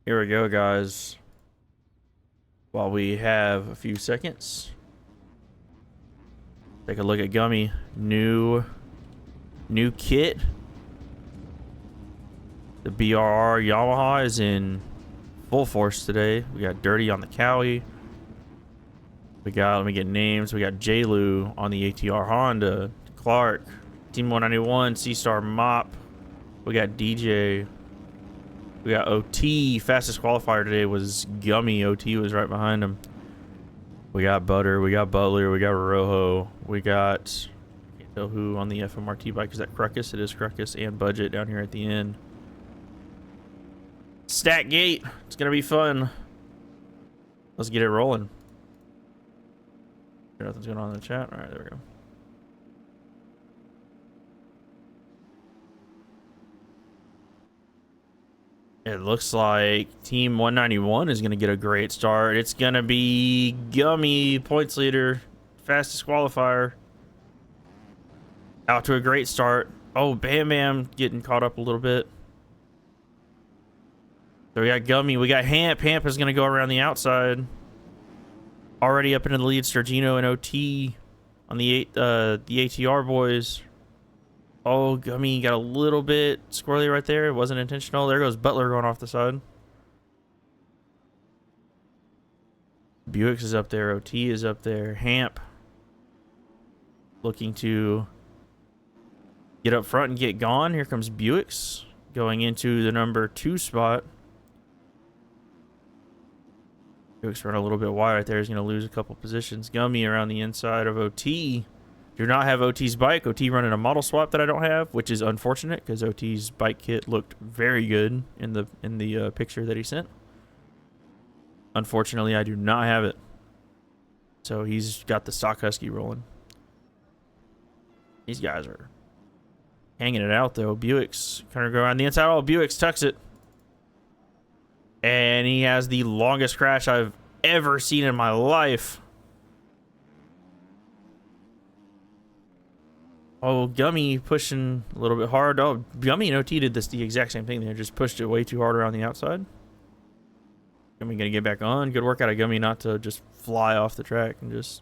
Here we go, guys. While we have a few seconds, take a look at Gumey. New kit. The BRR Yamaha is in full force today. We got Dirty on the Cowie. We got, let me get names. We got J-Lu on the ATR Honda. Clark, Team 191, C-Star Mop. We got DJ. We got OT. Fastest qualifier today was Gumey. OT was right behind him. We got Butter. We got Butler. We got Rojo. We got, I can't tell who on the FMRT bike. Is that Cruckus? It is Cruckus and Budget down here at the end. Stack gate. It's going to be fun. Let's get it rolling. Nothing's going on in the chat. All right, there we go. It looks like Team 191 is going to get a great start. It's going to be Gumey, points leader, fastest qualifier. Out to a great start. Oh, Bam Bam getting caught up a little bit. So we got Gumey. We got Hampe. Hampe is going to go around the outside. Already up into the lead, Sergino and OT on the ATR boys. Oh, Gumey got a little bit squirrely right there. It wasn't intentional. There goes Butler going off the side. Buicks is up there. OT is up there. Hampe looking to get up front and get gone. Here comes Buicks going into the number 2 spot. Buicks run a little bit wide right there. He's going to lose a couple positions. Gumey around the inside of OT. Do not have OT's bike. OT running a model swap that I don't have, which is unfortunate because OT's bike kit looked very good in the picture that he sent. Unfortunately, I do not have it. So he's got the stock Husky rolling. These guys are hanging it out though. Buick's kind of go around the inside. Oh, Buick's tucks it. And he has the longest crash I've ever seen in my life. Oh, Gumey pushing a little bit hard. Oh, Gumey and OT did the exact same thing. They just pushed it way too hard around the outside. Gumey gonna get back on. Good work out of Gumey not to just fly off the track and just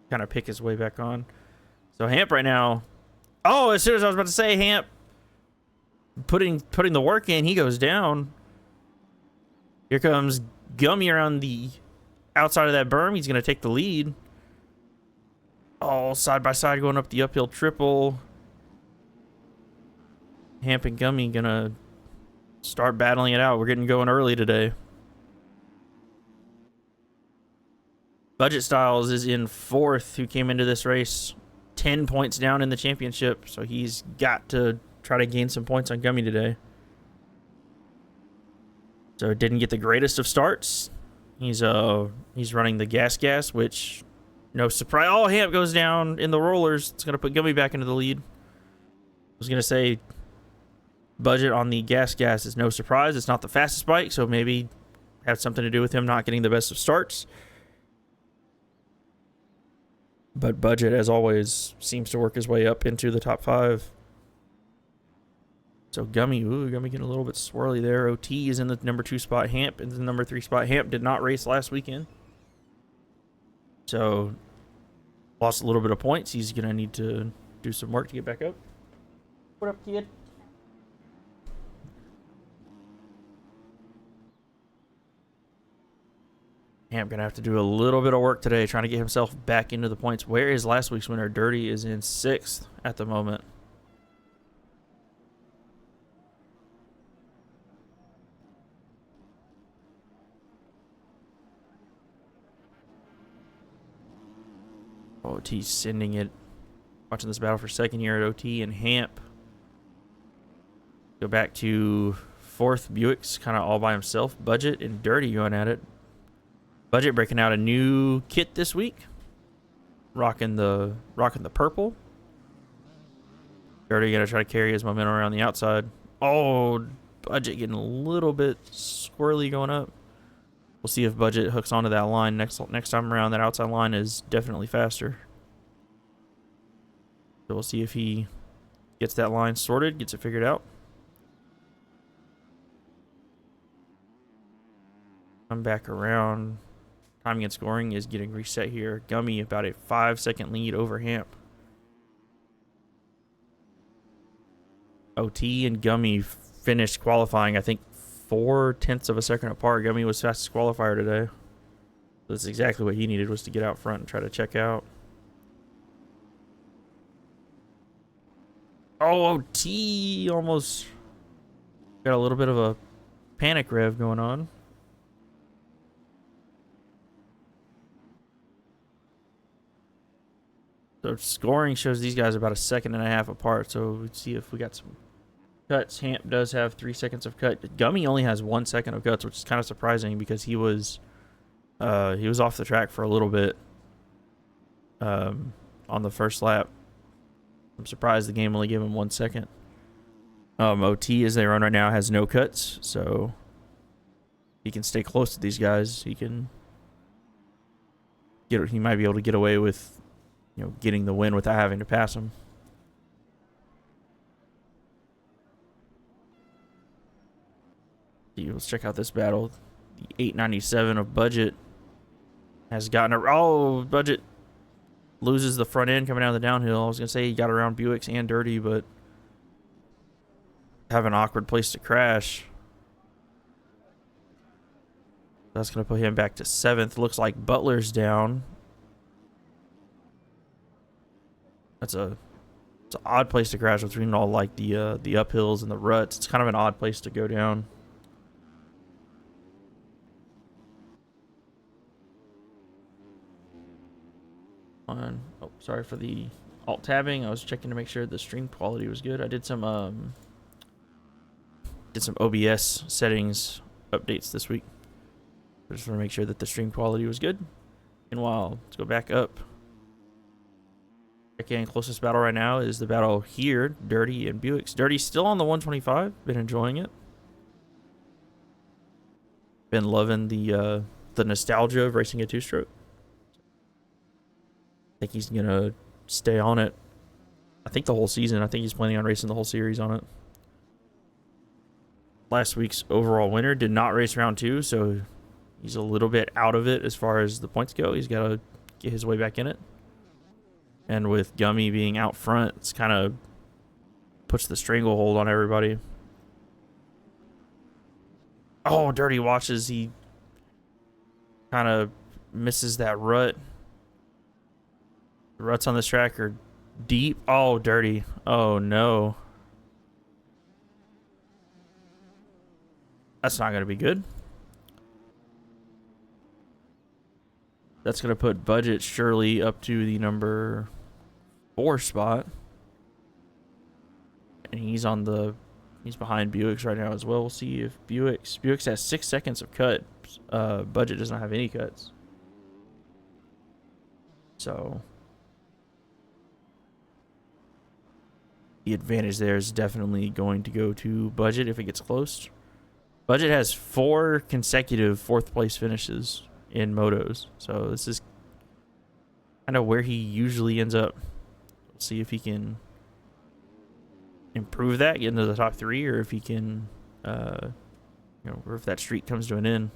kind of pick his way back on. So Hampe right now. Oh, as soon as I was about to say Hampe putting the work in, he goes down. Here comes Gumey around the outside of that berm. He's gonna take the lead. All side by side going up the uphill triple. Hampe and Gumey gonna start battling it out. We're getting going early today. Budget Styles is in 4th, who came into this race 10 points down in the championship. So he's got to try to gain some points on Gumey today. So didn't get the greatest of starts. He's running the gas, which... no surprise. Oh, Hampe goes down in the rollers. It's going to put Gumey back into the lead. I was going to say Budget on the gas is no surprise. It's not the fastest bike, so maybe had something to do with him not getting the best of starts. But Budget, as always, seems to work his way up into the top 5. So Gumey getting a little bit swirly there. OT is in the number 2 spot. Hampe in the number 3 spot. Hampe did not race last weekend. So, lost a little bit of points. He's going to need to do some work to get back up. What up, kid? Hampe going to have to do a little bit of work today trying to get himself back into the points. Where is last week's winner? Dirty is in 6th at the moment. OT's sending it. Watching this battle for second year at OT and Hampe. Go back to 4th. Buick's kind of all by himself. Budget and Dirty going at it. Budget breaking out a new kit this week. Rocking the purple. Dirty gonna try to carry his momentum around the outside. Oh, Budget getting a little bit squirrely going up. We'll see if Budget hooks onto that line next time around. That outside line is definitely faster. So we'll see if he gets that line sorted, gets it figured out. Come back around. Timing and scoring is getting reset here. Gumey about a 5-second lead over Hampe. OT and Gumey finished qualifying, I think, 0.4 of a second apart. Gumey was fastest qualifier today. That's exactly what he needed, was to get out front and try to check out. Oh, OT almost got a little bit of a panic rev going on. So scoring shows these guys about 1.5 seconds apart. So let's see if we got some cuts. Hampe does have 3 seconds of cut. Gumey only has 1 second of cuts, which is kind of surprising because he was off the track for a little bit on the first lap. I'm surprised the game only gave him 1 second. OT, as they run right now, has no cuts, so he can stay close to these guys. He might be able to get away with, getting the win without having to pass him. Let's check out this battle. The 897 of Budget has gotten Budget loses the front end coming down the downhill. I was gonna say he got around Buicks and Dirty, but have an awkward place to crash. That's gonna put him back to 7th. Looks like Butler's down. It's an odd place to crash between all like the uphills and the ruts. It's kind of an odd place to go down. Oh, sorry for the alt tabbing. I was checking to make sure the stream quality was good. I did some OBS settings updates this week. I just want to make sure that the stream quality was good. Meanwhile, let's go back up. Again, closest battle right now is the battle here, Dirty and Buicks. Dirty's still on the 125. Been enjoying it. Been loving the nostalgia of racing a two-stroke. I think he's gonna stay on it. I think the whole season. I think he's planning on racing the whole series on it. Last week's overall winner did not race round 2, so he's a little bit out of it as far as the points go. He's got to get his way back in it. And with Gumey being out front, it's kind of puts the stranglehold on everybody. Oh, Dirty watches. He kind of misses that rut. The ruts on this track are deep. Oh, Dirty. Oh, no. That's not going to be good. That's going to put Budget surely up to the number 4 spot. And he's behind Buicks right now as well. We'll see if Buicks has 6 seconds of cut. Budget does not have any cuts. So the advantage there is definitely going to go to Budget if it gets close. Budget has 4 consecutive 4th place finishes in motos, so this is kind of where he usually ends up. We'll see if he can improve that, get into the top 3, or if he can, or if that streak comes to an end.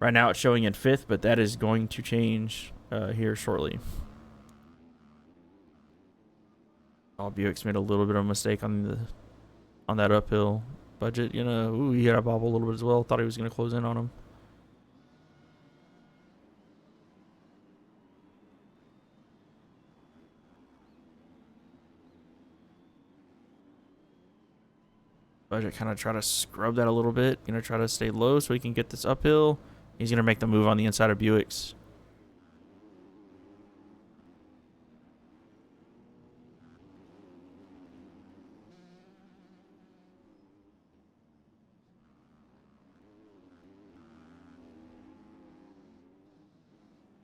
Right now it's showing in 5th, but that is going to change here shortly. Oh, Buick's made a little bit of a mistake on that uphill. Budget, he got a bobble a little bit as well. Thought he was going to close in on him. Budget kind of try to scrub that a little bit. Going to try to stay low so he can get this uphill. He's going to make the move on the inside of Buick's.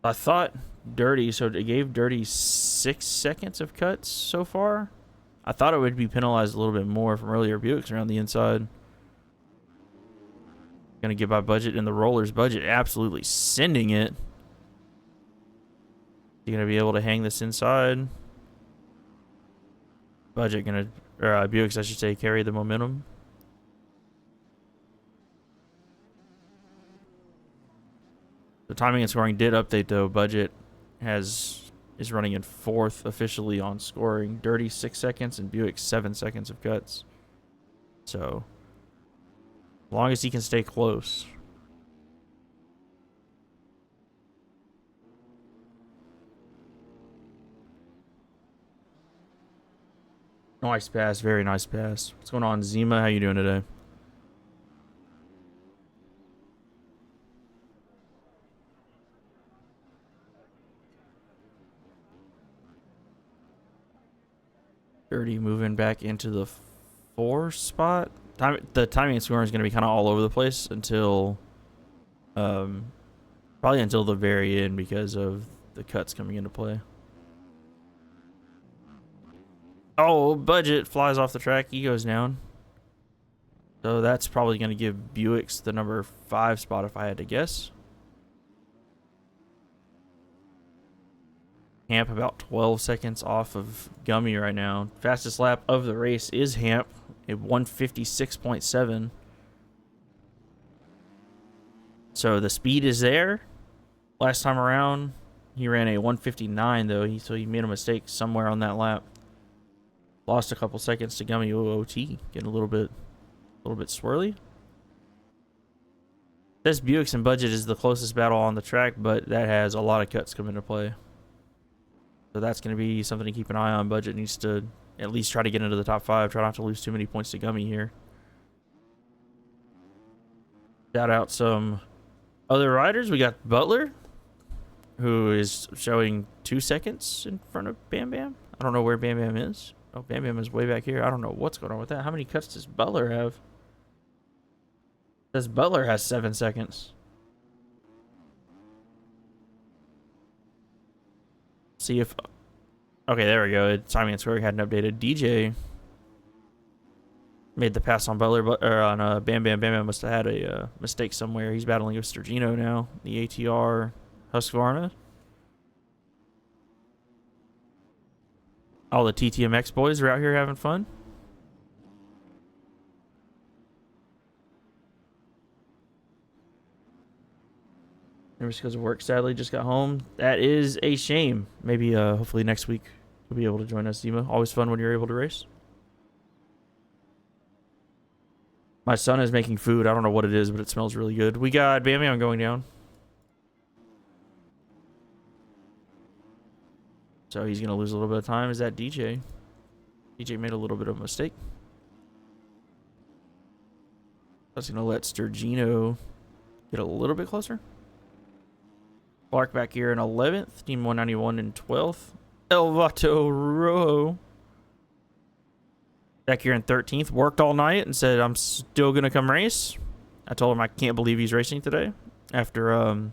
I thought Dirty, so it gave Dirty 6 seconds of cuts so far. I thought it would be penalized a little bit more from earlier. Buick's around the inside. Gonna get by Budget in the rollers. Budget absolutely sending it. You gonna be able to hang this inside? Budget Buick's, I should say, carry the momentum. The timing and scoring did update though. Budget is running in 4th officially on scoring. Dirty 6 seconds and Buick 7 seconds of cuts. So as long as he can stay close. Nice pass, very nice pass. What's going on, Zima? How you doing today? Dirty moving back into the 4 spot. The timing and scoring is going to be kind of all over the place until, probably until the very end because of the cuts coming into play. Oh, Budget flies off the track. He goes down. So that's probably going to give Buicks the number 5 spot if I had to guess. Hampe about 12 seconds off of Gumey right now. Fastest lap of the race is Hampe at 156.7. So the speed is there. Last time around, he ran a 159 though, so he made a mistake somewhere on that lap. Lost a couple seconds to Gumey. OT getting a little bit swirly. This Buicks and Budget is the closest battle on the track, but that has a lot of cuts come into play. So that's going to be something to keep an eye on. Budget needs to at least try to get into the top 5. Try not to lose too many points to Gumey here. Shout out some other riders. We got Butler, who is showing 2 seconds in front of Bam Bam. I don't know where Bam Bam is. Oh, Bam Bam is way back here. I don't know what's going on with that. How many cuts does Butler have? It says Butler has 7 seconds. See if... Okay, there we go. Timing and scoring hadn't updated. DJ made the pass on Butler, or on Bam Bam. Bam Bam must have had a mistake somewhere. He's battling with Sturgino now. The ATR Husqvarna. All the TTMX boys are out here having fun. Never goes to work, sadly. Just got home. That is a shame. Maybe, hopefully next week you'll be able to join us, Zima. Always fun when you're able to race. My son is making food. I don't know what it is, but it smells really good. We got Bam Bam going down. So he's going to lose a little bit of time. Is that DJ? DJ made a little bit of a mistake. That's going to let Sturgino get a little bit closer. Clark back here in 11th. Team 191 in 12th. Elvato Rojo back here in 13th. Worked all night and said, I'm still going to come race. I told him I can't believe he's racing today. After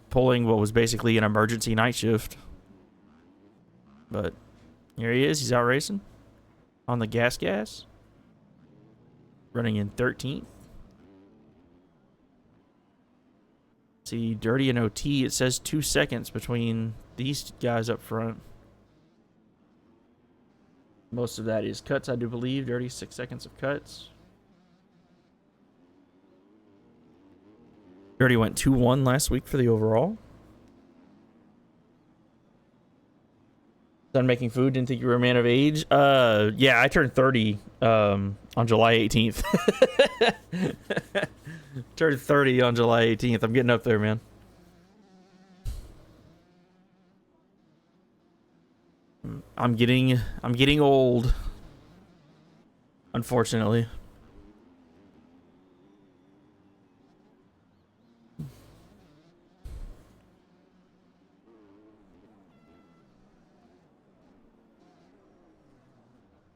pulling what was basically an emergency night shift. But here he is. He's out racing on the gas. Running in 13th. See, Dirty and OT. It says 2 seconds between these guys up front. Most of that is cuts, I do believe. Dirty, 6 seconds of cuts. Dirty went 2-1 last week for the overall. Done making food. Didn't think you were a man of age. Yeah, I turned 30 on July 18th. Turned 30 on July 18th. I'm getting up there, man. I'm getting old. Unfortunately.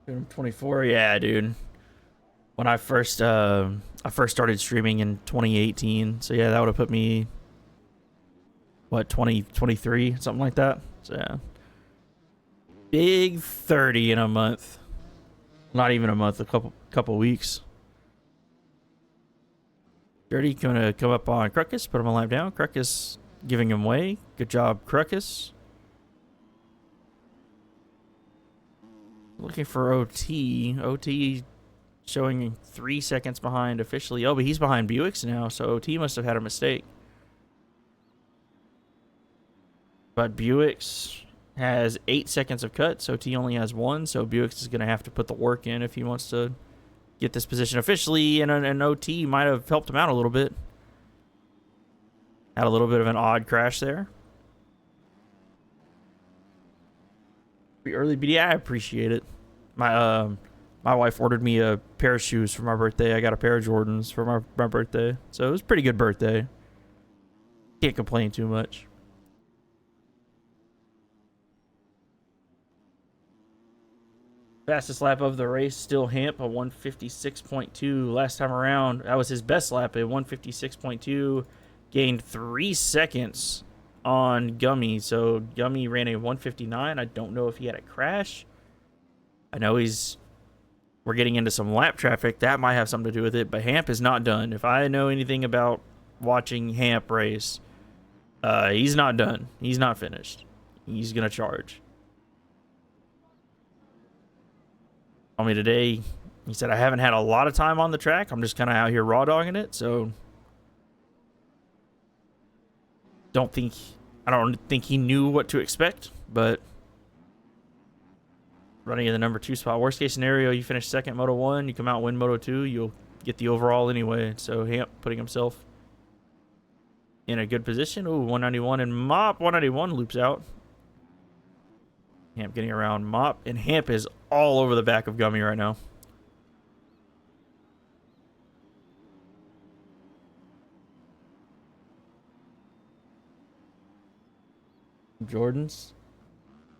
I'm 24. Yeah, dude. When I first started streaming in 2018. So yeah, that would have put me what, 23, something like that. So yeah. Big 30 in a month. Not even a month, a couple weeks. Dirty gonna come up on Crocus, put him a lap down. Crocus giving him way. Good job, Crocus. Looking for OT. OT Showing 3 seconds behind officially. Oh, but he's behind Buick's now, so OT must have had a mistake. But Buick's has 8 seconds of cut, so OT only has 1, so Buick's is going to have to put the work in if he wants to get this position officially, and an OT might have helped him out a little bit. Had a little bit of an odd crash there. Pretty early, but yeah, I appreciate it. My wife ordered me a pair of shoes for my birthday. I got a pair of Jordans for my birthday. So it was a pretty good birthday. Can't complain too much. Fastest lap of the race, still Hampe, a 156.2 last time around. That was his best lap, a 156.2. Gained 3 seconds on Gumey. So Gumey ran a 159. I don't know if he had a crash. I know we're getting into some lap traffic. That might have something to do with it, but Hampe is not done. If I know anything about watching Hampe race, he's not done. He's not finished. He's going to charge. Told me today, he said, I haven't had a lot of time on the track. I'm just kind of out here raw dogging it, so I don't think he knew what to expect, but running in the number 2 spot. Worst case scenario, you finish second Moto 1, you come out and win Moto 2, you'll get the overall anyway. So Hampe putting himself in a good position. Ooh, 191, and Mop 191 loops out. Hampe getting around Mop, and Hampe is all over the back of Gumey right now. Jordans.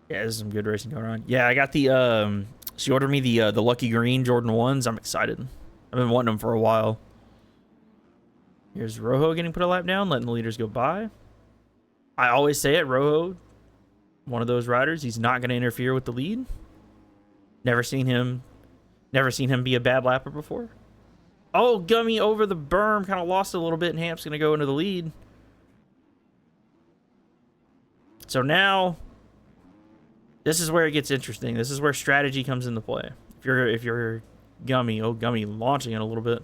Yeah, there's some good racing going on. Yeah, I got the she ordered me the Lucky Green Jordan 1s. I'm excited. I've been wanting them for a while. Here's Rojo getting put a lap down, letting the leaders go by. I always say it, Rojo, one of those riders, he's not going to interfere with the lead. Never seen him be a bad lapper before. Oh, Gumey over the berm, kind of lost it a little bit, and Hampe's going to go into the lead. So now, this is where it gets interesting. This is where strategy comes into play. If you're Gumey, oh, Gumey launching it a little bit.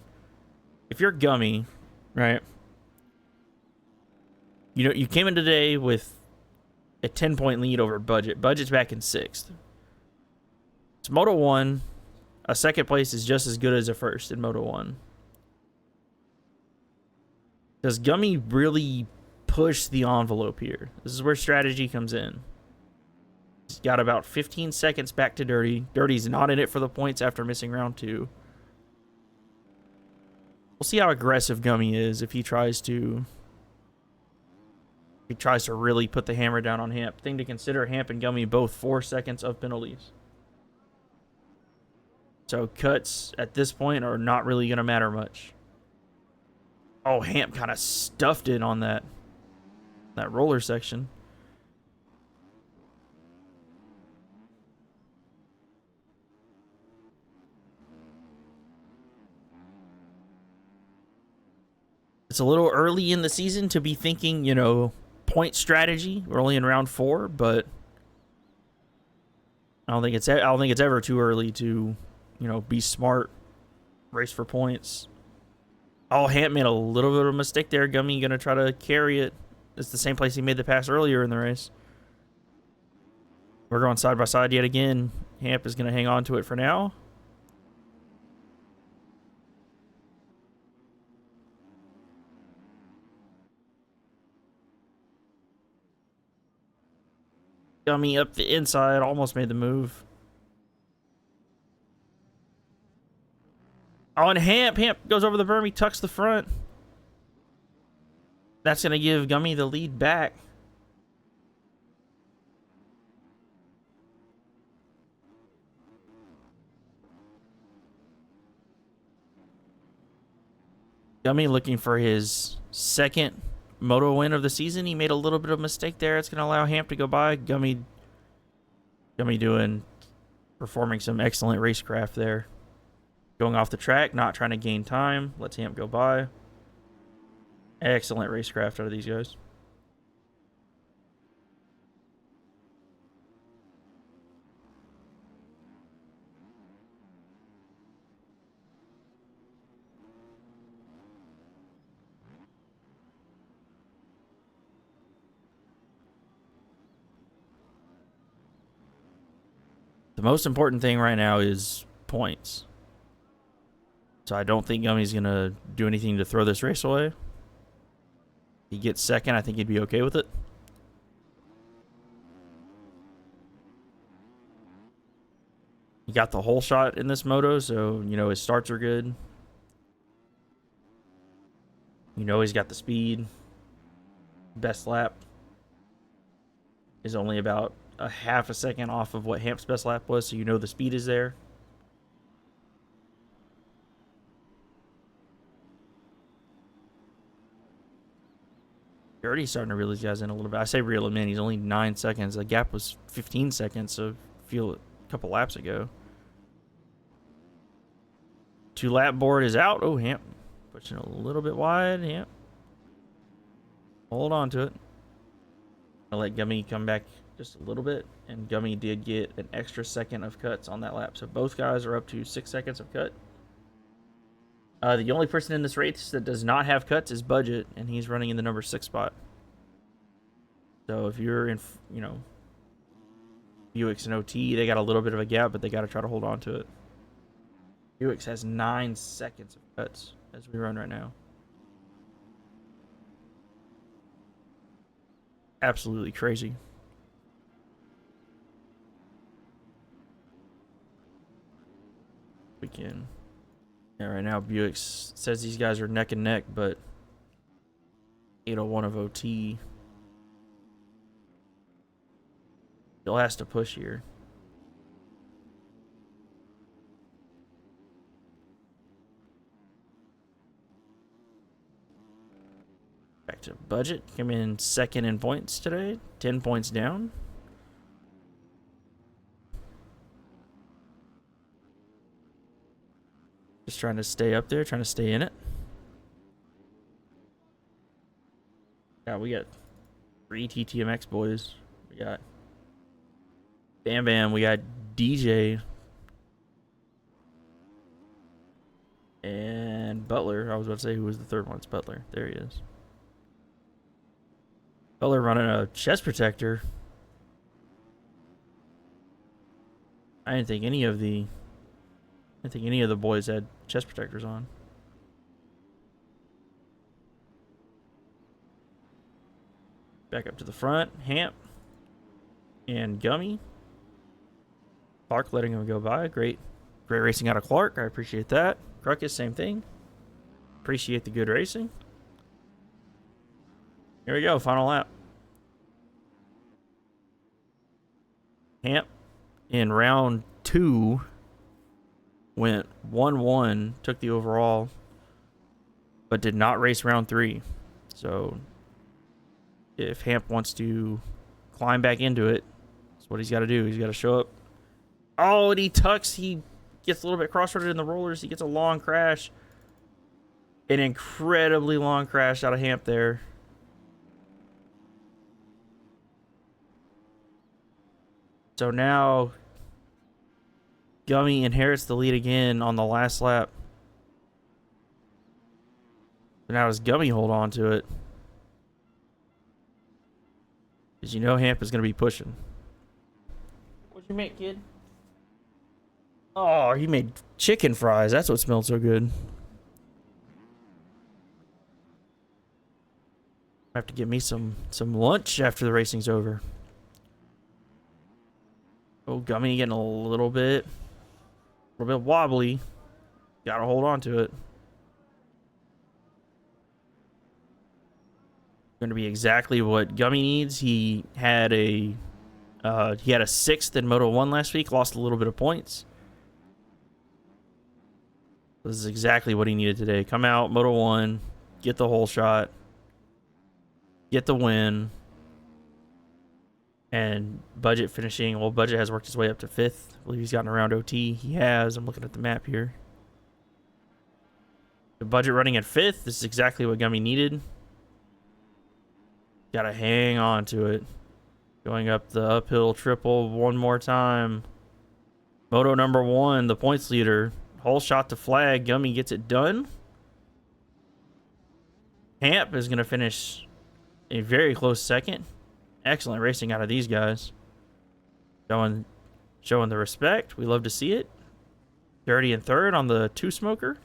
If you're Gumey, right? You know, you came in today with a 10-point lead over Budget. Budget's back in 6th. It's Moto 1. A second place is just as good as a first in Moto 1. Does Gumey really push the envelope here? This is where strategy comes in. He's got about 15 seconds back to Dirty. Dirty's not in it for the points after missing round 2. We'll see how aggressive Gumey is if he tries to really put the hammer down on Hampe. Thing to consider, Hampe and Gumey both 4 seconds of penalties. So cuts at this point are not really going to matter much. Oh, Hampe kind of stuffed it on that roller section. It's a little early in the season to be thinking, you know, point strategy. We're only in round 4, but I don't think it's ever too early to, you know, be smart, race for points. Oh, Hampe made a little bit of a mistake there. Gumey gonna try to carry it. It's the same place he made the pass earlier in the race. We're going side by side yet again. Hampe is gonna hang on to it for now. Gumey up the inside, almost made the move. Oh, and Hampe goes over the berm, he tucks the front. That's going to give Gumey the lead back. Gumey looking for his second moto win of the season. He made a little bit of a mistake there. It's going to allow Hampe to go by. Gumey performing some excellent racecraft there. Going off the track, not trying to gain time. Lets Hampe go by. Excellent racecraft out of these guys. The most important thing right now is points. So I don't think Gumey's going to do anything to throw this race away. He gets second, I think he'd be okay with it. He got the whole shot in this moto, so, you know, his starts are good. You know he's got the speed. Best lap is only about a half a second off of what Hampe's best lap was, so you know the speed is there. You're already starting to reel these guys in a little bit. I say reel him in. He's only 9 seconds. The gap was 15 seconds, so feel it a couple laps ago. 2-lap board is out. Oh, Hampe pushing a little bit wide. Hampe. Hold on to it. I'll let Gumey come back just a little bit, and Gumey did get an extra second of cuts on that lap. So both guys are up to 6 seconds of cut. The only person in this race that does not have cuts is Budget, and he's running in the number 6 spot. So if you're in, you know, Buicks and OT, they got a little bit of a gap, but they got to try to hold on to it. Buicks has 9 seconds of cuts as we run right now. Absolutely crazy. We can. Yeah, right now Buicks says these guys are neck and neck, but 801 of OT still has to push here. Back to Budget. Came in second in points today. 10 points down. Just trying to stay up there, trying to stay in it. Yeah, we got 3 TTMX boys. We got Bam Bam. We got DJ. And Butler. I was about to say who was the third one. It's Butler. There he is. Butler running a chest protector. I didn't think any of the boys had chest protectors on. Back up to the front. Hampe and Gumey. Clark letting him go by. Great racing out of Clark. I appreciate that. Crocus, same thing. Appreciate the good racing. Here we go. Final lap. Hampe in round 2 went 1-1, took the overall, but did not race round 3. So if Hampe wants to climb back into it, that's what he's got to do. He's got to show up. Oh, and he tucks. He gets a little bit cross-roaded in the rollers. He gets a long crash. An incredibly long crash out of Hampe there. So now Gumey inherits the lead again on the last lap. So now does Gumey hold on to it? Because you know Hampe is going to be pushing. What'd you make, kid? Oh, he made chicken fries. That's what smelled so good. I have to get me some lunch after the racing's over. Oh, Gumey getting a little bit wobbly. Gotta hold on to it. Going to be exactly what Gumey needs. He had a 6th in Moto 1 last week. Lost a little bit of points. This is exactly what he needed today. Come out, Moto 1, get the whole shot, get the win. And Budget finishing. Well, Budget has worked his way up to 5th. I believe he's gotten around OT. He has. I'm looking at the map here. The Budget running at 5th. This is exactly what Gumey needed. Gotta hang on to it. Going up the uphill triple one more time. Moto number 1, the points leader. Whole shot to flag. Gumey gets it done. Hampe is going to finish a very close second. Excellent racing out of these guys. Showing Showing the respect. We love to see it. Dirty in third on the two smoker.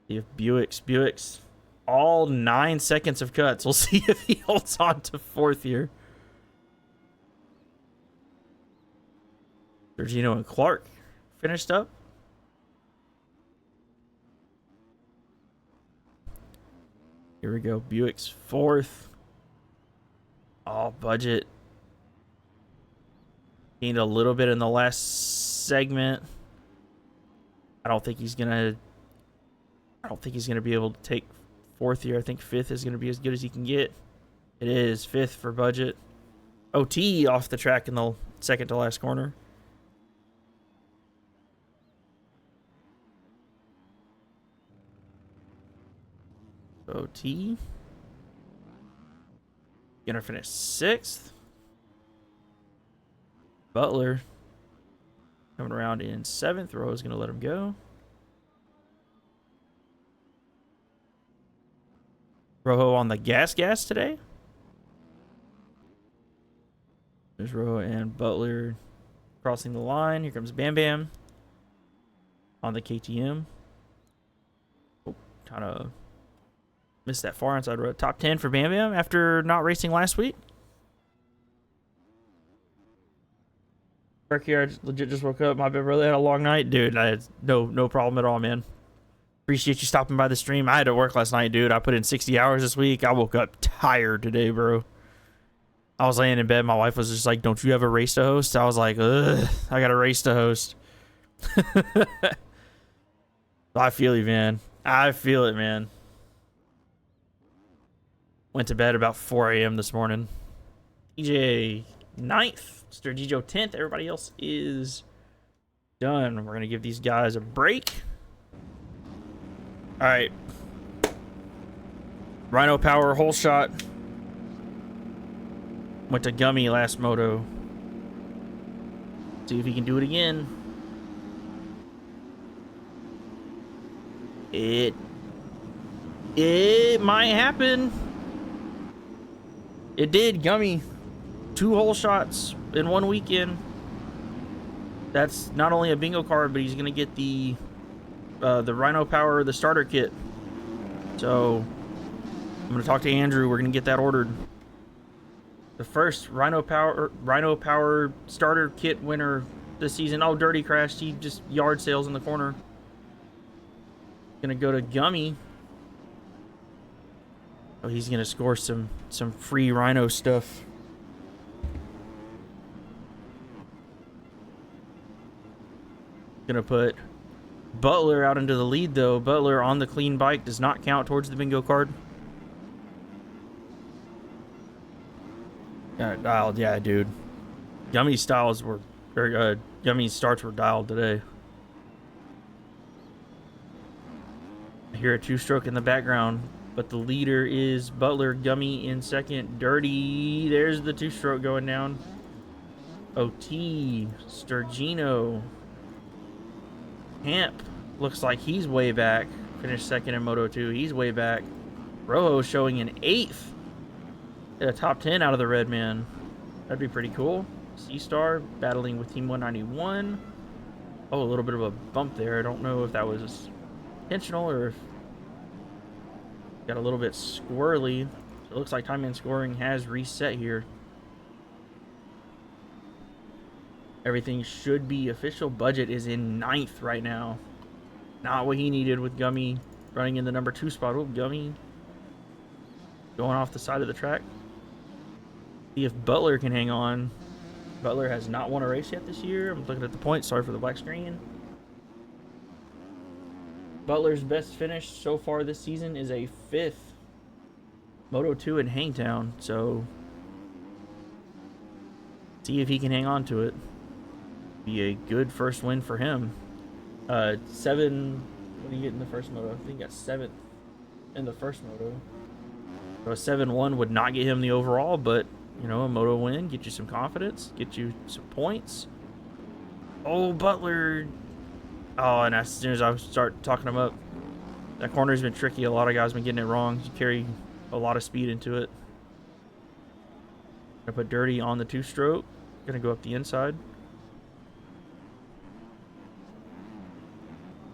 See if Buick's all 9 seconds of cuts. We'll see if he holds on to fourth here. Sergino and Clark finished up. Here we go. Buick's fourth. All budget. Gained a little bit in the last segment. I don't think he's gonna be able to take fourth here. I think fifth is gonna be as good as he can get. It is fifth for budget. OT off the track in the second to last corner. OT. Gonna finish sixth. Butler coming around in seventh. Rowe's gonna let him go. Rojo on the gas today. There's Rojo and Butler crossing the line. Here comes Bam Bam on the KTM. Oh, kind of missed that far inside road. Top 10 for Bam Bam after not racing last week. Mark here, I legit just woke up. My bad, brother. Had a long night, dude. I had no problem at all, man. Appreciate you stopping by the stream. I had to work last night, dude. I put in 60 hours this week. I woke up tired today, bro. I was laying in bed. My wife was just like, "Don't you have a race to host?" I was like, "Ugh, I got a race to host." I feel you, man. I feel it, man. Went to bed about 4 a.m. this morning. TJ 9th. Sturgijo 10th. Everybody else is done. We're going to give these guys a break. All right. Rhino Power hole shot. Went to Gummy last moto. See if he can do it again. It might happen. It did. Gummy. 2 hole shots in 1 weekend. That's not only a bingo card, but he's gonna get the Rhino Power, the starter kit. So I'm gonna talk to Andrew. We're gonna get that ordered. The first Rhino Power starter kit winner this season. Oh, Dirty crashed. He just yard sales in the corner. Gonna go to Gummy. Oh, he's gonna score some free Rhino stuff. Gonna put Butler out into the lead though. Butler on the clean bike does not count towards the bingo card. Dialed, yeah, dude. Gummy's styles were very good. Gummy's starts were dialed today. I hear a 2-stroke in the background, but the leader is Butler. Gummy in second. Dirty. There's the 2-stroke going down. OT. Sturgino. Hampe looks like he's way back. Finished second in Moto 2. He's way back. Rojo showing an 8th. A top 10 out of the red man. That'd be pretty cool. C-Star battling with Team 191. Oh, a little bit of a bump there. I don't know if that was intentional or if got a little bit squirrely. It looks like time and scoring has reset here. Everything should be official. Budget is in 9th right now. Not what he needed with Gummy running in the number 2 spot. Oh, Gummy going off the side of the track. See if Butler can hang on. Butler has not won a race yet this year. I'm looking at the points. Sorry for the black screen. Butler's best finish so far this season is a 5th. Moto 2 in Hangtown. So see if he can hang on to it. Be a good first win for him. 7. What did he get in the first moto? I think he got 7th in the first moto. So a 7-1 would not get him the overall, but you know, a moto win, get you some confidence, get you some points. Oh, Butler. Oh, and as soon as I start talking him up, that corner's been tricky. A lot of guys been getting it wrong. You carry a lot of speed into it. I put Dirty on the 2-stroke. Gonna go up the inside.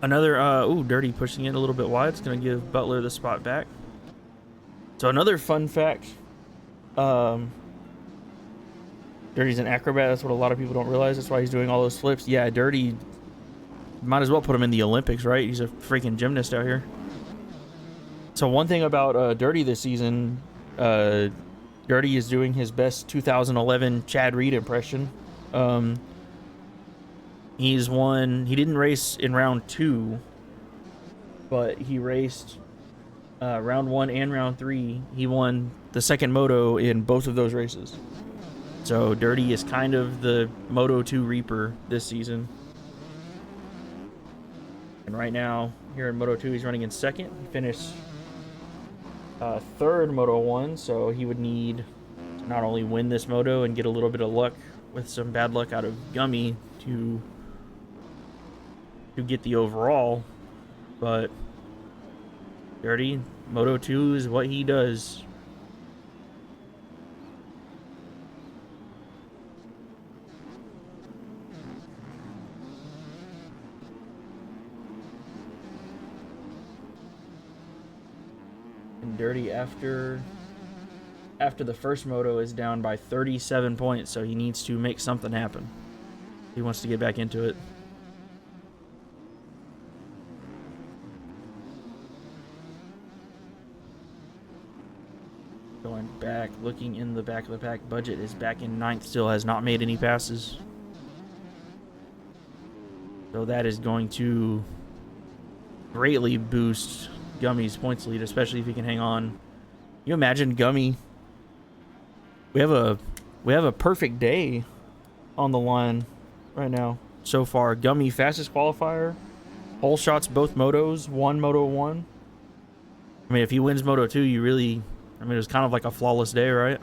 Another, ooh, Dirty pushing it a little bit wide. It's gonna give Butler the spot back. So another fun fact, Dirty's an acrobat. That's what a lot of people don't realize. That's why he's doing all those flips. Yeah, Dirty, might as well put him in the Olympics, right? He's a freaking gymnast out here. So one thing about Dirty this season, Dirty is doing his best 2011 Chad Reed impression. He's won. He didn't race in round 2, but he raced round 1 and round 3. He won the second moto in both of those races. So Dirty is kind of the Moto 2 Reaper this season. And right now, here in Moto 2, he's running in second. He finished third Moto 1, so he would need to not only win this moto and get a little bit of luck with some bad luck out of Gumey to get the overall, but Dirty, Moto 2 is what he does. And Dirty, after the first moto, is down by 37 points, so he needs to make something happen. He wants to get back into it. Going back, looking in the back of the pack, Budget is back in 9th, still has not made any passes. So that is going to greatly boost Gumey's points lead, especially if he can hang on. You imagine Gumey, we have a perfect day on the line right now so far. Gumey fastest qualifier, whole shots both motos, won Moto 1. I mean, if he wins Moto 2, you really, I mean, it was kind of like a flawless day, right?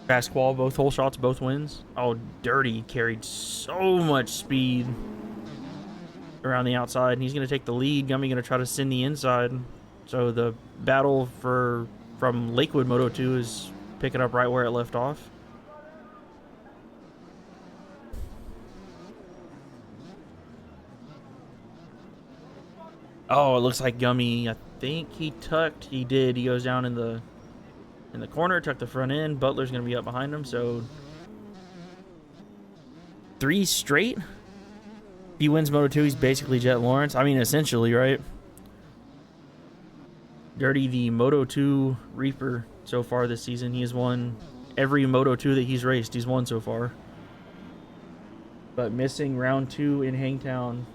Fast qual, both whole shots, both wins. Oh, Dirty carried so much speed around the outside, and he's going to take the lead. Gumey going to try to send the inside. So the battle from Lakewood Moto 2 is picking up right where it left off. Oh, it looks like Gumey, I think he tucked. He did. He goes down in the corner, tucked the front end. Butler's going to be up behind him, so 3 straight. If he wins Moto 2, he's basically Jet Lawrence. I mean, essentially, right? Dirty, the Moto 2 Reaper so far this season. He has won every Moto 2 that he's raced. He's won so far. But missing round 2 in Hangtown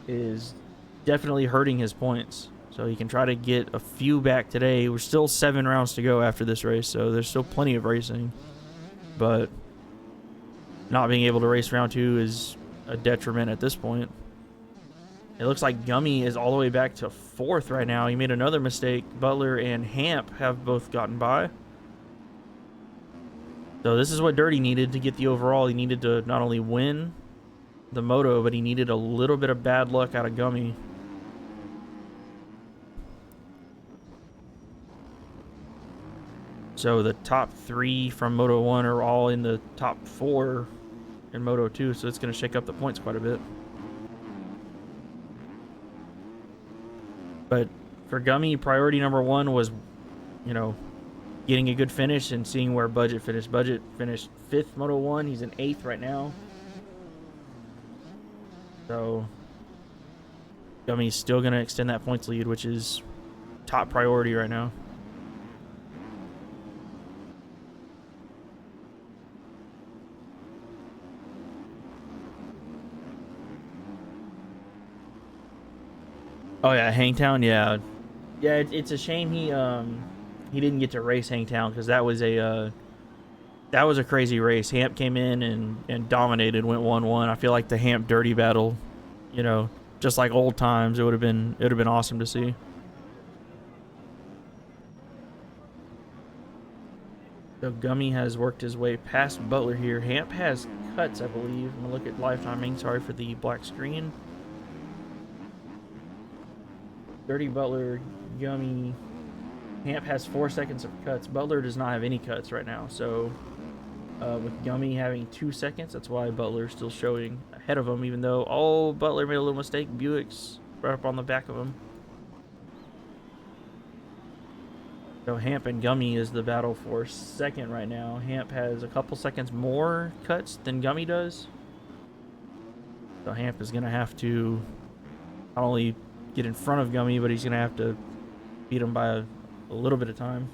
is definitely hurting his points. So he can try to get a few back today. We're still 7 rounds to go after this race, so there's still plenty of racing. But not being able to race round 2 is a detriment at this point. It looks like Gumey is all the way back to 4th right now. He made another mistake. Butler and Hampe have both gotten by. So this is what Dirty needed to get the overall. He needed to not only win the moto, but he needed a little bit of bad luck out of Gumey. So the top 3 from Moto 1 are all in the top 4 in Moto 2, so it's going to shake up the points quite a bit. But for Gumey, priority number 1 was, you know, getting a good finish and seeing where Budget finished. Budget finished 5th Moto 1. He's in 8th right now. So Gumey's still going to extend that points lead, which is top priority right now. Oh yeah, Hangtown, yeah. Yeah, it's a shame he didn't get to race Hangtown, because that was a crazy race. Hampe came in and dominated, went 1-1. I feel like the Hampe Dirty battle, you know, just like old times, it would have been awesome to see. So Gumey has worked his way past Butler here. Hampe has cuts, I believe. I'm gonna look at live timing. Sorry for the black screen. Dirty, Butler, Gumey, Hamp has 4 seconds of cuts. Butler does not have any cuts right now. So with Gumey having 2 seconds, that's why Butler's still showing ahead of him, even though, oh, Butler made a little mistake. Buick's right up on the back of him. So Hamp and Gumey is the battle for second right now. Hamp has a couple seconds more cuts than Gumey does. So Hamp is going to have to not only get in front of Gumey, but he's going to have to beat him by a little bit of time.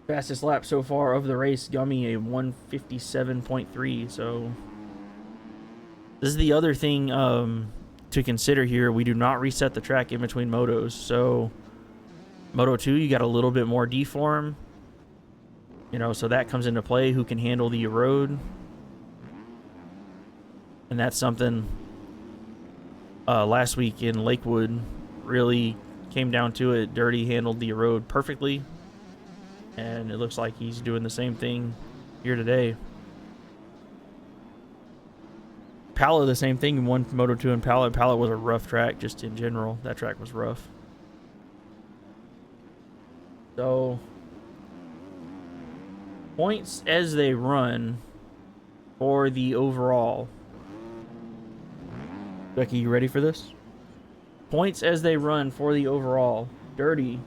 Fastest lap so far of the race, Gumey, a 1:57.3. So this is the other thing to consider here. We do not reset the track in between motos. So Moto 2, you got a little bit more deform. You know, so that comes into play. Who can handle the erode? And that's something last week in Lakewood really came down to it. Dirty handled the erode perfectly. And it looks like he's doing the same thing here today. Pala, the same thing. One Moto 2 and Pala. Pala was a rough track just in general. That track was rough. So, points as they run for the overall. Becky, you ready for this? Points as they run for the overall. Dirty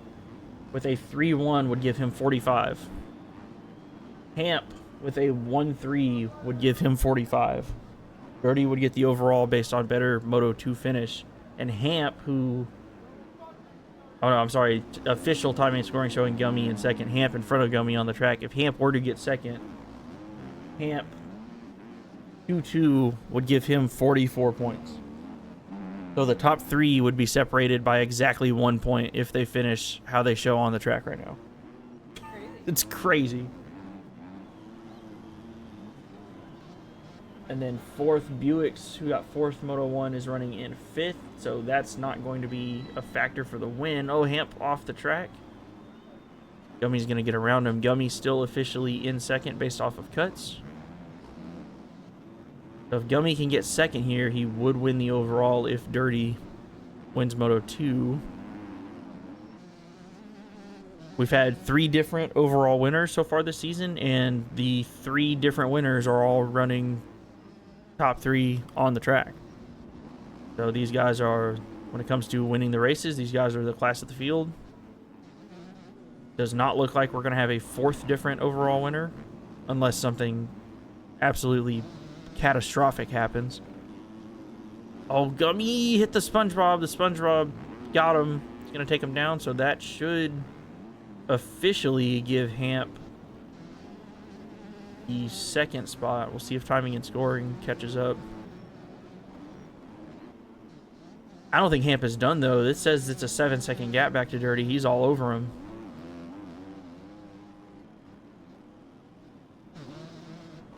with a 3-1 would give him 45. Hamp with a 1-3 would give him 45. Dirty would get the overall based on better Moto 2 finish. And Hamp, who... Oh, no, I'm sorry. Official timing and scoring showing Gumey in second. Hamp in front of Gumey on the track. If Hamp were to get second, Hamp 2-2 would give him 44 points. So the top 3 would be separated by exactly 1 point if they finish how they show on the track right now. Crazy. It's crazy. And then fourth, Buick's, who got fourth Moto 1, is running in fifth. So that's not going to be a factor for the win. Oh, Hamp off the track. Gumey's going to get around him. Gumey's still officially in second based off of cuts. So if Gumey can get second here, he would win the overall if Dirty wins Moto 2. We've had 3 different overall winners so far this season, and the 3 different winners are all running top 3 on the track. So these guys are, when it comes to winning the races, these guys are the class of the field. Does not look like we're going to have a 4th different overall winner unless something absolutely catastrophic happens. Oh, Gumey hit the SpongeBob. The SpongeBob got him. It's going to take him down, so that should officially give Hamp the second spot. We'll see if timing and scoring catches up. I don't think Hamp is done, though. This says it's a 7-second gap back to Dirty. He's all over him.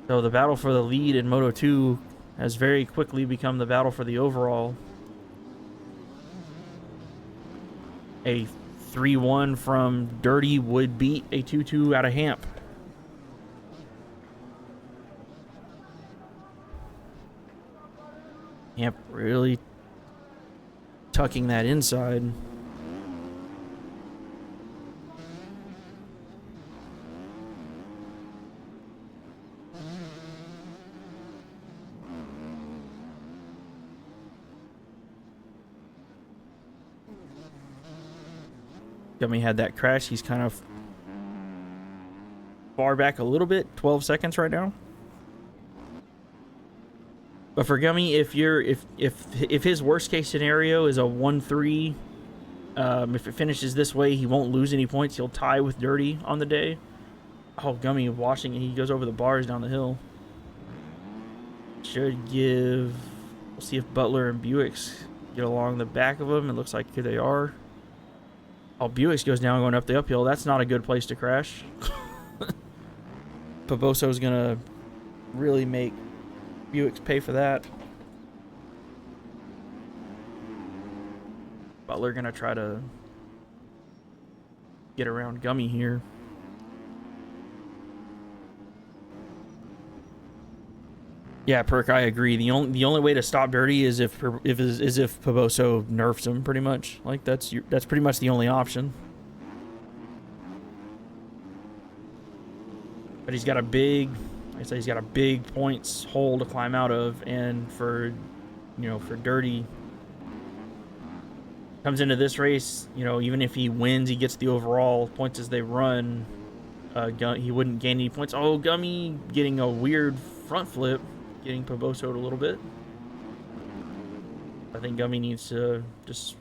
So the battle for the lead in Moto 2 has very quickly become the battle for the overall. A 3-1 from Dirty would beat a 2-2 out of Hamp. Hamp really tucking that inside. Gumey had that crash. He's kind of far back a little bit, 12 seconds right now. But for Gumey, if his worst case scenario is a 1-3, if it finishes this way, he won't lose any points. He'll tie with Dirty on the day. Oh, Gumey washing it. He goes over the bars down the hill. Should give... We'll see if Butler and Buick's get along the back of him. It looks like here they are. Oh, Buick's goes down going up the uphill. That's not a good place to crash. Paboso's going to really make Buick's pay for that. Butler going to try to get around Gumey here. Yeah, Perk, I agree. The only way to stop Dirty is if Paboso nerfs him, pretty much. Like that's pretty much the only option. But he's got a big, like I said, he's got a big points hole to climb out of, and for Dirty, comes into this race, even if he wins, he gets the overall points as they run. He wouldn't gain any points. Oh, Gummy getting a weird front flip, getting Paboso'd a little bit. I think Gummy needs to just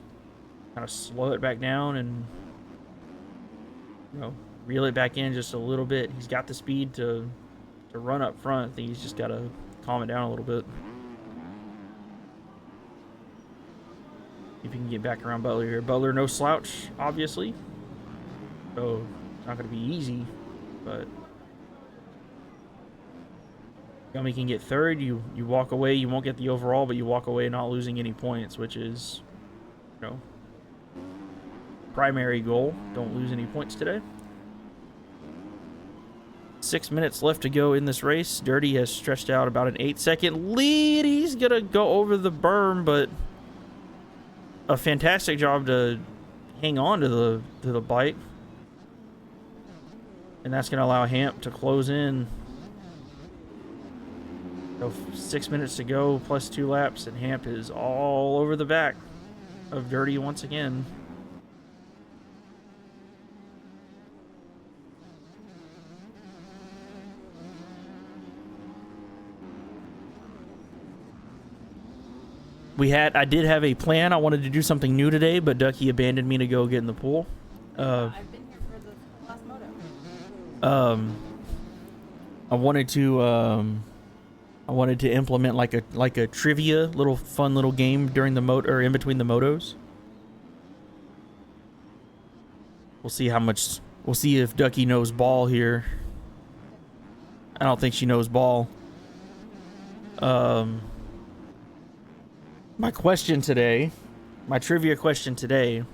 kind of slow it back down and reel it back in just a little bit. He's got the speed to run up front. I think he's just got to calm it down a little bit. See if he can get back around Butler here. Butler, no slouch, obviously. So it's not going to be easy, but Gummy can get third. You walk away. You won't get the overall, but you walk away not losing any points, which is, primary goal. Don't lose any points today. 6 minutes left to go in this race. Dirty has stretched out about an 8-second lead. He's going to go over the berm, but a fantastic job to hang on to the bike. And that's going to allow Hampe to close in. So 6 minutes to go, plus 2 laps, and Hampe is all over the back of Dirty once again. I did have a plan. I wanted to do something new today, but Ducky abandoned me to go get in the pool. I've been here for the last moto. I wanted to implement like a trivia fun little game during the or in between the motos. We'll see if Ducky knows ball here. I don't think she knows ball. My trivia question today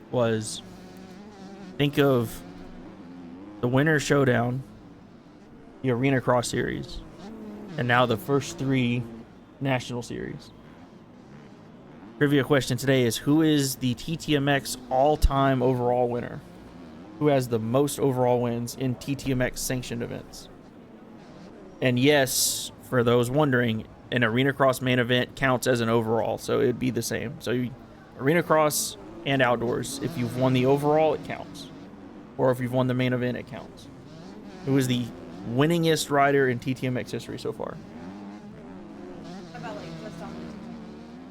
was, think of the Winter Showdown, the Arena Cross Series, and now the first 3 National Series. Trivia question today is, who is the TTMX all-time overall winner? Who has the most overall wins in TTMX sanctioned events? And yes, for those wondering, an Arena Cross main event counts as an overall, so it'd be the same. So Arena Cross and outdoors, if you've won the overall, it counts. Or if you've won the main event, it counts. Who is the winningest rider in TTMX history so far? How about just on the team?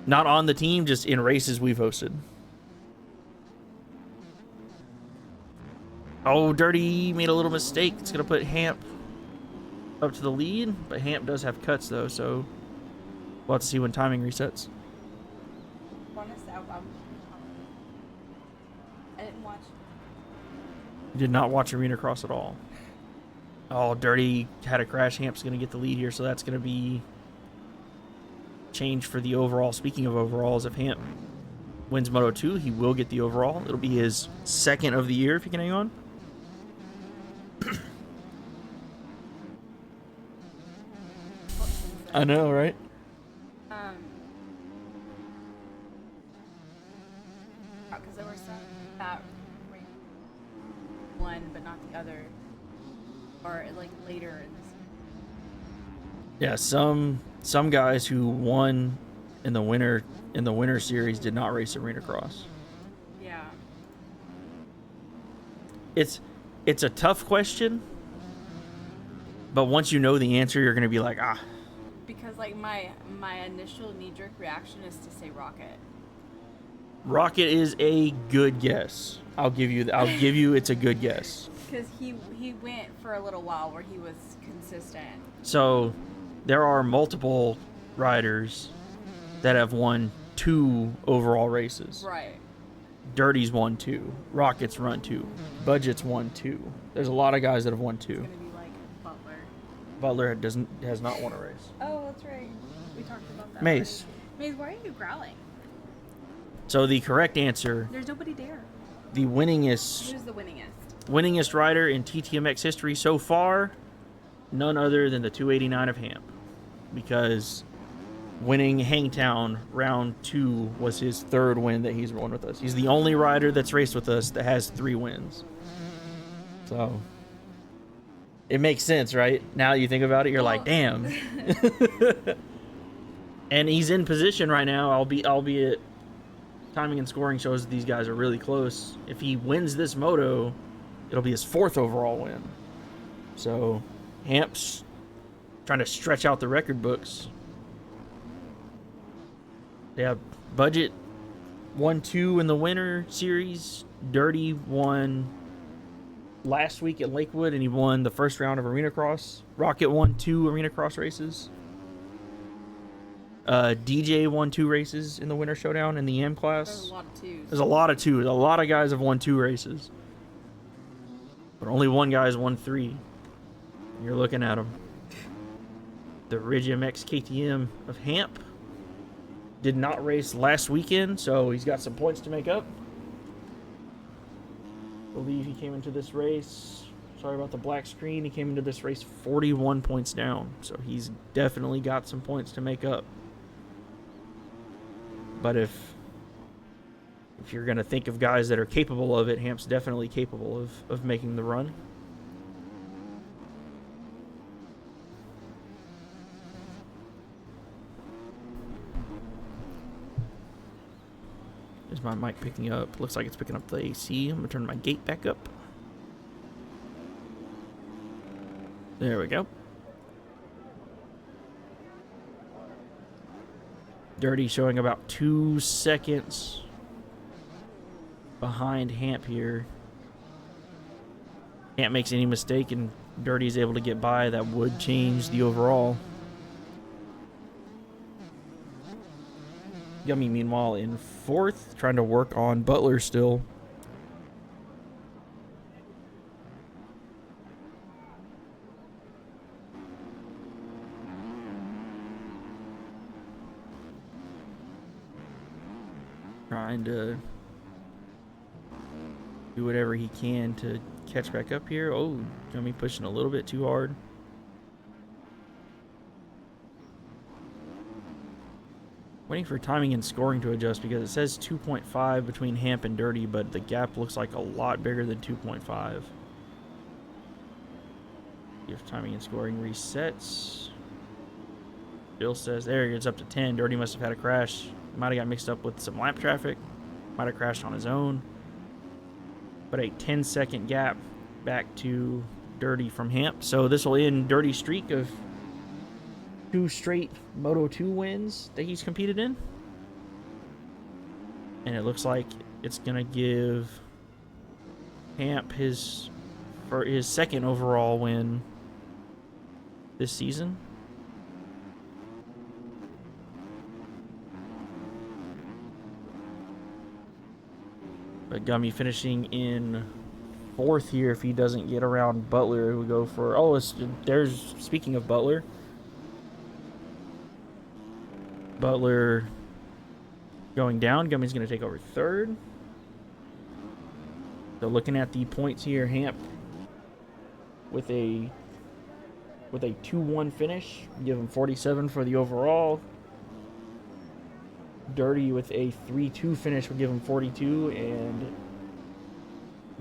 Not on the team, just in races we've hosted. Oh, Dirty made a little mistake. It's going to put Hampe up to the lead, but Hampe does have cuts though, so we'll have to see when timing resets. I didn't watch. You did not watch Arena Cross at all. Oh, Dirty had a crash. Hampe's going to get the lead here, so that's going to be change for the overall. Speaking of overalls, if Hampe wins Moto 2, he will get the overall. It'll be his second of the year if he can hang on. I know, right? Because there were some that one, but not the other, or like later in this. Yeah, some guys who won in the winter series did not race Arena Cross. Yeah. It's a tough question, but once you know the answer, you're gonna be like, ah. Because like my initial knee-jerk reaction is to say Rocket. Rocket is a good guess. I'll give you it's a good guess. Because he went for a little while where he was consistent. So there are multiple riders that have won 2 overall races. Right. Dirty's won 2. Rocket's run 2. Budget's won 2. There's a lot of guys that have won 2. It's gonna be like Butler. Butler has not won a race. Oh, that's right. We talked about that. Mace. Mace, why are you growling? So the correct answer, There's nobody there. the winningest Who's the winningest? rider in TTMX history so far, none other than the 289 of Hampe. because winning Hangtown round 2 was his 3rd win that he's won with us. He's the only rider that's raced with us that has 3 wins. So it makes sense, right? Now you think about it, you're like, damn. And he's in position right now, albeit timing and scoring shows these guys are really close. If he wins this moto, it'll be his 4th overall win. So Hampe's trying to stretch out the record books. Yeah, Budget won 2 in the winter series. Dirty won last week at Lakewood, and he won the first round of Arena Cross. Rocket won 2 Arena Cross races. DJ won 2 races in the Winter Showdown in the M class. There's a lot of 2s. A lot of guys have won 2 races. But only one guy's won 3. You're looking at him. The Ridge MX KTM of Hampe did not race last weekend, so he's got some points to make up. I believe he came into this race, sorry about the black screen, he came into this race 41 points down, so he's definitely got some points to make up. But if you're going to think of guys that are capable of it, Hampe's definitely capable of making the run. Is my mic picking up? Looks like it's picking up the AC. I'm going to turn my gate back up. There we go. Dirty showing about 2 seconds behind Hampe here. Hampe makes any mistake and Dirty's able to get by. That would change the overall. Gumey, meanwhile, in 4th, trying to work on Butler still. Trying to do whatever he can to catch back up here. Oh, Gumey pushing a little bit too hard. Waiting for timing and scoring to adjust because it says 2.5 between Hampe and Dirty, but the gap looks like a lot bigger than 2.5. If timing and scoring resets. Bill says, there, it's up to 10. Dirty must have had a crash. Might have got mixed up with some lap traffic. Might have crashed on his own. But a 10-second gap back to Dirty from Hampe. So this will end Dirty's streak of 2 straight Moto 2 wins that he's competed in. And it looks like it's going to give Hampe his 2nd overall win this season. But Gumey finishing in 4th here. If he doesn't get around Butler, it would go for... Oh, there's... Speaking of Butler... Butler going down. Gumey's going to take over 3rd. So looking at the points here, Hampe with a 2-1 finish, give him 47 for the overall. Dirty with a 3-2 finish would give him 42, and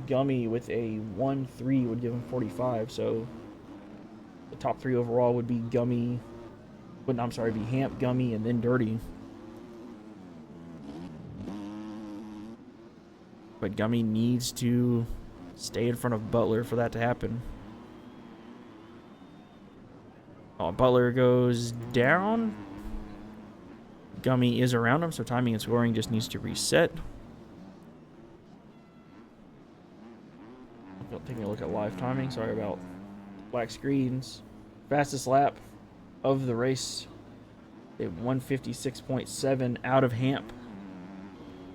Gumey with a 1-3 would give him 45. So the top 3 overall would be Gumey. Be Hampe, Gumey, and then Dirty. But Gumey needs to stay in front of Butler for that to happen. Oh, Butler goes down. Gumey is around him, so timing and scoring just needs to reset. Taking a look at live timing. Sorry about black screens. Fastest lap of the race, a 156.7 out of Hampe.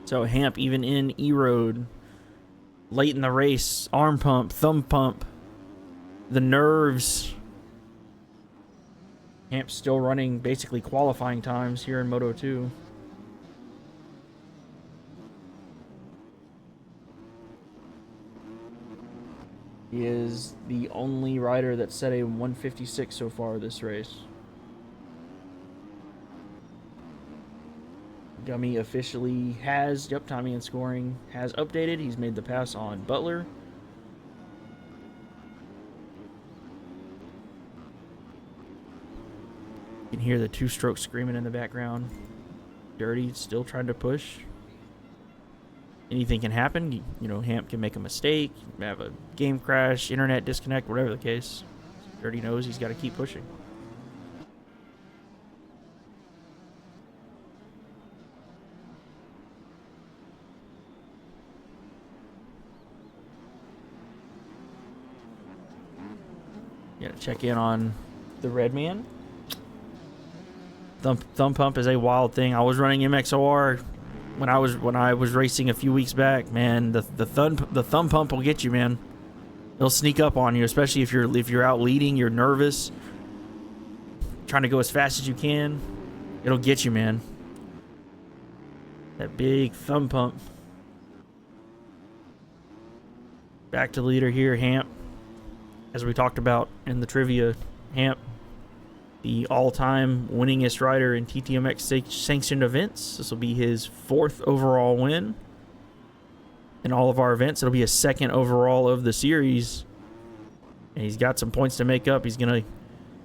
So Hampe, even in E-Road, late in the race, arm pump, thumb pump, the nerves. Hampe's still running basically qualifying times here in Moto 2. He is the only rider that set a 156 so far this race. Gumey officially has, yep, timing and scoring has updated. He's made the pass on Butler. You can hear the two-stroke screaming in the background. Dirty still trying to push. Anything can happen. You know, Hamp can make a mistake, have a game crash, internet disconnect, whatever the case. Dirty knows he's got to keep pushing. Gotta check in on the red man. Thumb pump is a wild thing. I was running MXOR when I was racing a few weeks back. Man, the thumb pump will get you, man. It'll sneak up on you, especially if you're out leading, you're nervous, trying to go as fast as you can. It'll get you, man. That big thumb pump. Back to the leader here, Hamp. As we talked about in the trivia, Hamp, the all-time winningest rider in TTMX sanctioned events. This will be his 4th overall win in all of our events. It'll be his 2nd overall of the series. And he's got some points to make up. He's going to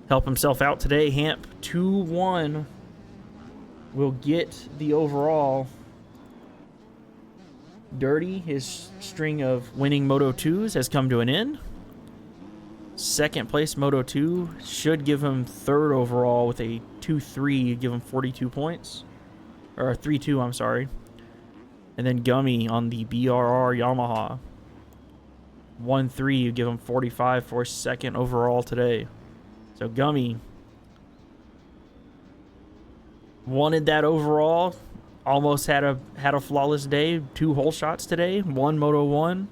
help himself out today. Hamp 2-1 will get the overall. Dirty, his string of winning Moto 2s has come to an end. 2nd place Moto 2 should give him 3rd overall with a 2-3, give him 42 points. Or 3-2, I'm sorry. And then Gumey on the BRR Yamaha. 1-3, you give him 45 for 2nd overall today. So Gumey wanted that overall. Almost had a flawless day. 2 hole shots today. 1 Moto 1.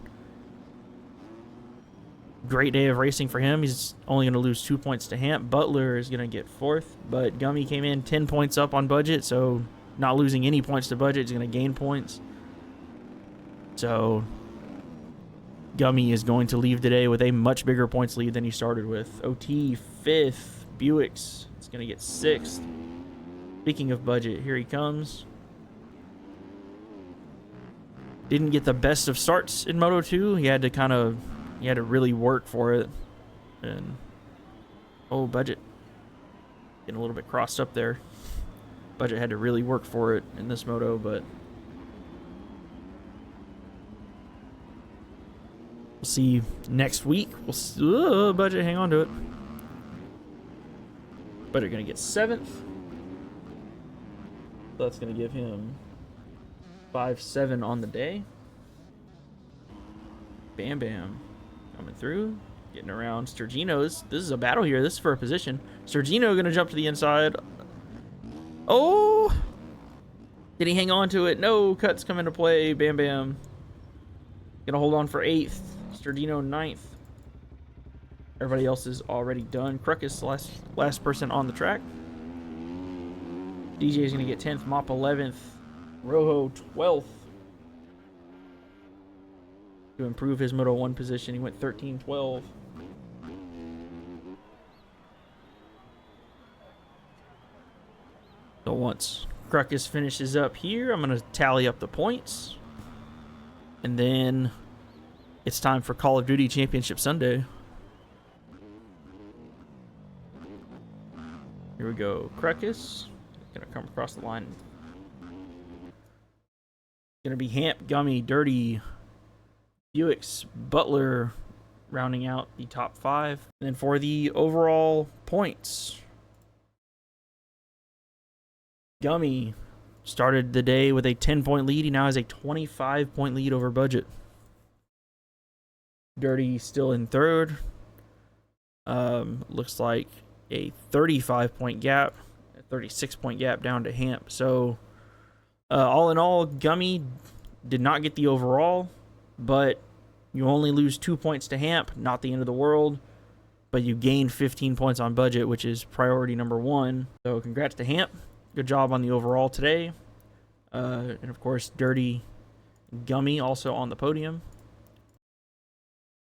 Great day of racing for him. He's only going to lose 2 points to Hamp. Butler is going to get 4th, but Gumey came in 10 points up on budget, so not losing any points to budget. He's going to gain points. So Gumey is going to leave today with a much bigger points lead than he started with. OT 5th. Buick's is going to get 6th. Speaking of budget, here he comes. Didn't get the best of starts in Moto 2. He had to really work for it. And budget getting a little bit crossed up there. Budget had to really work for it in this moto, but we'll see next week. Budget, hang on to it. Budget gonna get 7th. That's gonna give him 5-7 on the day. Bam Bam coming through, getting around Sturgino's. This is a battle here. This is for a position. Sturgino gonna jump to the inside. Oh, did he hang on to it? No, cuts come into play. Bam Bam gonna hold on for 8th. Sturgino 9th. Everybody else is already done. Crookus, last person on the track. DJ is gonna get 10th. Mop 11th. Rojo 12th. To improve his Moto 1 position, he went 13-12. So once Crookus finishes up here, I'm going to tally up the points. And then it's time for Call of Duty Championship Sunday. Here we go. Crookus going to come across the line. Going to be Hamp, Gumey, Dirty, Buick's, Butler rounding out the top 5. And then for the overall points, Gumey started the day with a 10-point lead. He now has a 25-point lead over budget. Dirty still in 3rd. Looks like a 35-point gap, a 36-point gap down to Hamp. So all in all, Gumey did not get the overall, but you only lose 2 points to Hamp. Not the end of the world, but you gain 15 points on budget, which is priority number 1. So congrats to Hamp. Good job on the overall today. And of course, Dirty, Gumey also on the podium.